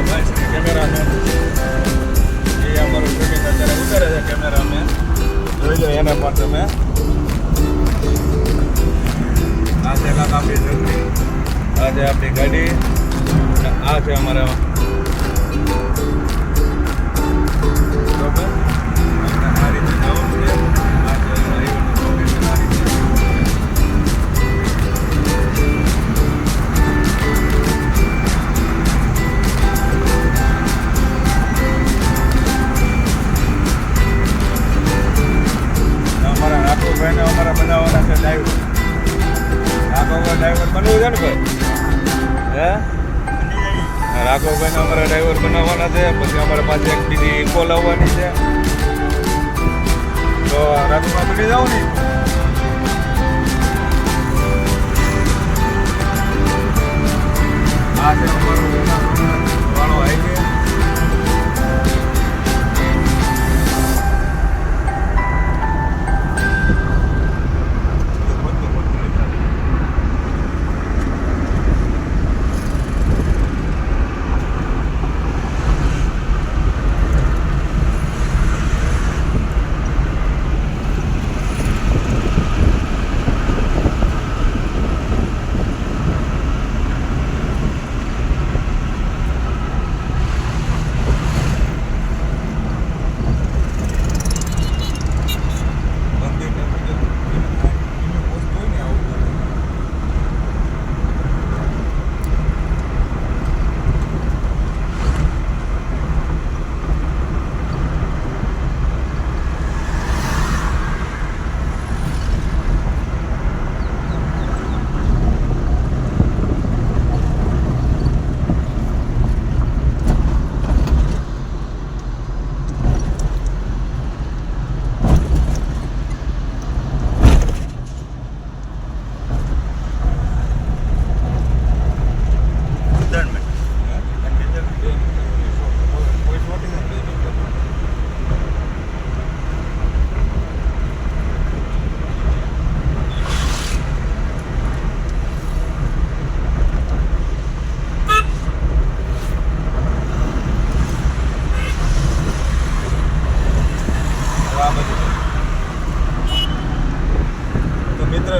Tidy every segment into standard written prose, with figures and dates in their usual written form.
ભાઈ શ્રી કેમેરામેન એ અમારું શૂટિંગ અત્યારે ઉતારે છે કેમેરામેન જોઈ લો એને પણ તમે આ છે આપણી જર્ની આ છે આપણી ગાડી આ છે અમારા બરોબર આ રીતે જવું છે આ છે હાઈવેનું લોકેશન આ રીતે અમારા રાઘવભાઈને અમારા બનાવવાના છે ડ્રાઈવર રાઘવભાઈ ડ્રાઈવર બનવું છે ને ભાઈ હે રાઘવભાઈને અમારા ડ્રાઈવર બનાવવાના છે પછી અમારા પાસે એક બીજી ઇકો લાવવાની છે તો રાઘવમાં બની જાવ ને આ છે અમારો વાળો હાઈવે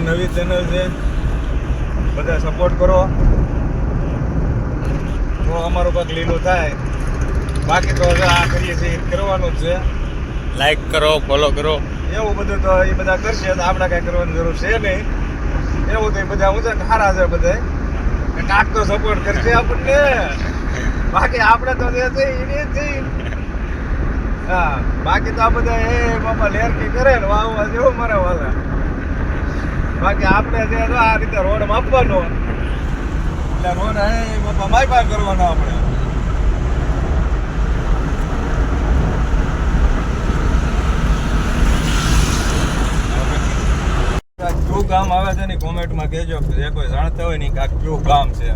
નવી ચેનલ છે બધા સપોર્ટ કરો તો અમારું કંઈક લીલું થાય બાકી તો આ કરીએ છીએ કરવાનું જ છે લાઈક કરો ફોલો કરો એવું બધું તો એ બધા કરશે તો આપણે કાંઈ કરવાની જરૂર છે નહીં એવું તો એ બધા ઊંચા સારા છે બધા કાંક તો સપોર્ટ કરશે આપણને બાકી આપણે તો જે છે એને જ હા બાકી તો આ બધા એ બાપા લેરકી કરે ને વાવવા જેવું મારા વાલા બાકી આપણે જે આ રીતે રોડ માપવાનો એટલે રોડ હે બાપા માપા કરવાનો આપણે કયું ગામ આવે છે ને કોમેન્ટમાં કહેજો જે કોઈ જાણતા હોય ને કે આ કયું ગામ છે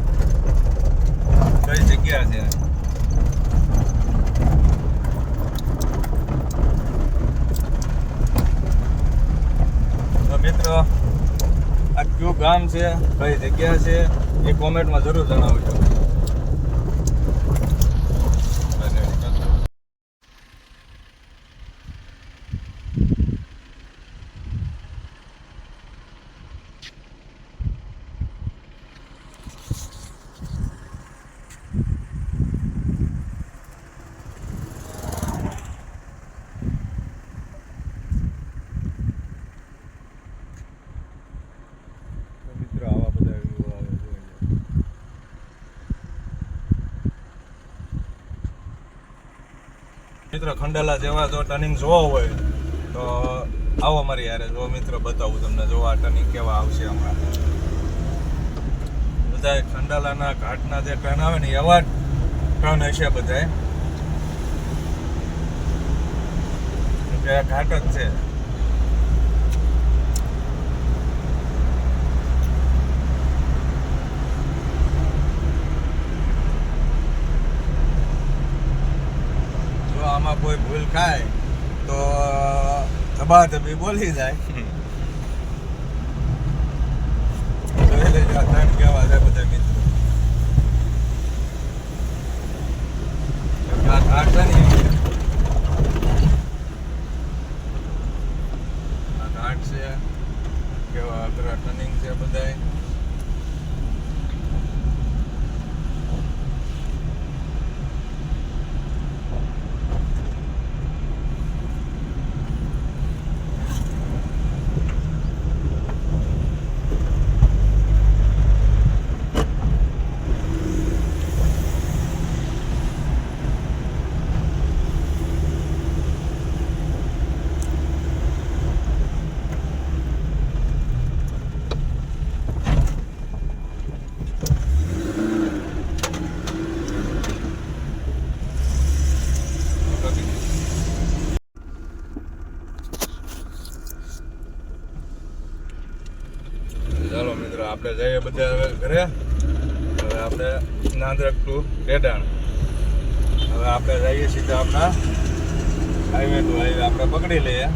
કઈ જગ્યા છે તો મિત્રો આ કયું ગામ છે કઈ જગ્યા છે એ કોમેન્ટમાં જરૂર જણાવજો મિત્રો ખંડાલા જેવા જો ટર્નિંગ જોવો હોય તો આવો મારી યારે જો મિત્રો બતાવું તમને જો આ ટર્નિંગ કેવા આવશે હમણાં બધા ખંડાલાના ઘાટના જે ટર્ન આવે ને એવા ટર્ન હશે બધા ઘાટ જ છે આમાં કોઈ ભૂલ ખાય તો ધબાધબી બોલી જાય જોઈ લેજો આ ત્રણ કેવા છે બધા મિત્રો મિત્રો આપણે જઈએ બધા હવે ઘરે. હવે આપણે નાંદરક ટુ રેડાણ. હવે આપણે જઈએ સીધા આપણા હાઈવે ટુ હાઈવે આપણે પકડી લઈએ.